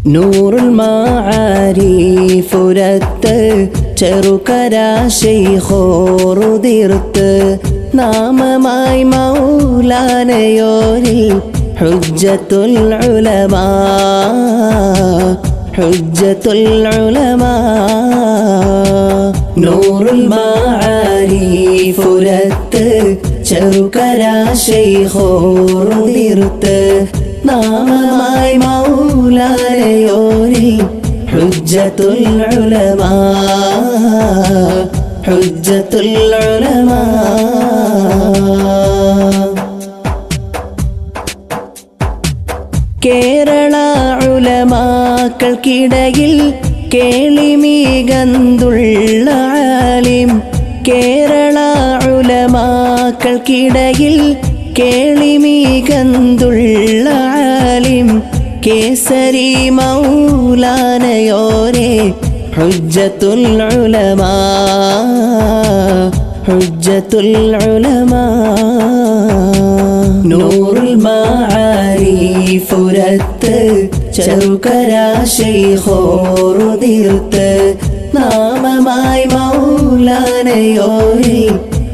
നൂറുൽ മാആരിഫുരത്ത് ചെറുകര ശൈഖോറുതിർത്ത് നാമമായി മൗലാനയോരിൽ ഹുജ്ജത്തുൽ ഉലമാ ഹുജ്ജത്തുൽ ഉലമാ നൂറുൽ മാആരിഫുരത്ത് ചെറുകര ശൈഖോറുതിർത്ത് നാമമായി മൗലാനയോരിൽ ഹുജ്ജത്തുൽ ഉലമാ ഹുജ്ജത്തുൽ ഉലമാ കേരള ഉലമാക്കൾക്കിടയിൽ കേളിമികന്തുള്ള ആലിം കേരള ഉലമാക്കൾക്കിടയിൽ കേളിമികന്തുള്ള ആലിം കേസരി മൗലാനയോരേ ഹുജ്ജത്തുൽ ഉലമാ ഹുജ്ജത്തുൽ ഉലമാ നൂറുൽ മാആരിഫുരത്ത് ചെറുകര ശൈഖോറുതിർത്ത് നാമമായി മൗലാനയോരിൽ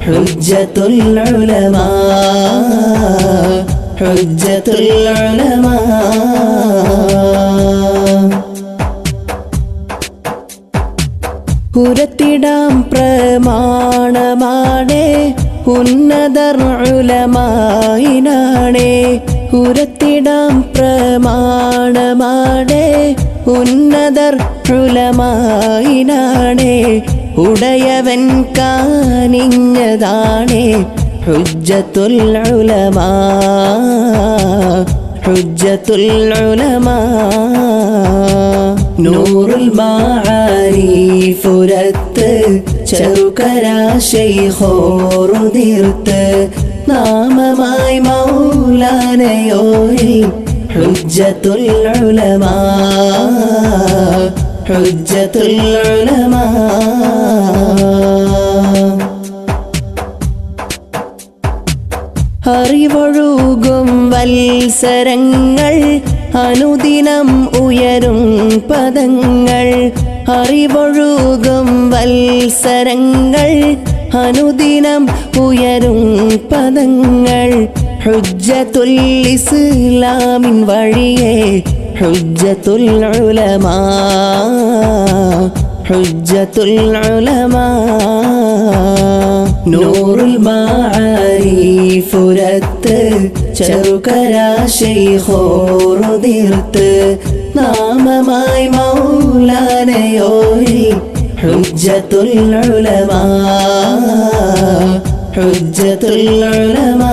ഹുജ്ജത്തുൽ ഉലമാ ഹുജ്ജത്തുൽ ഉലമാ ഉരത്തിടാം പ്രമാണമാണേ ഉന്നതർ ഉലമായിനാണേ ഉരത്തിടാം പ്രമാണമാണേ ഉന്നതർ ഉലമായിനാണേ ഉടയവൻ കാനിഞ്ഞതാണേ ഹുജ്ജത്തുൽ ഉലമാ ഹുജ്ജത്തുൽ ഉലമാ നൂറുൽ മാആരിഫുരത്ത് ചെറുകര ശൈഖോറുതിർത്ത് നാമമായി മൗലാനയോരിൽ ഹുജ്ജത്തുൽ ഉലമാ ഹുജ്ജത്തുൽ ഉലമാ അറിവൊഴുകും വത്സരങ്ങൾ അനുദിനം ഉയരും പദങ്ങൾ അറിവൊഴുകും വത്സരങ്ങൾ അനുദിനം ഉയരും പദങ്ങൾ ഹുജ്ജത്തുൽ ഇസ്ലാമിൻ വഴിയേ ഹുജ്ജത്തുൽ ഉലമാ ഹുജ്ജത്തുൽ ഉലമാ നൂറുൽ മാആരിഫുരത്ത് ചെറുകര ശൈഖോറുതിർത്ത് നാമമായി മൗലാനയോരിൽ ഹുജ്ജത്തുൽ ഉലമാ ഹുജ്ജത്തുൽ ഉലമാ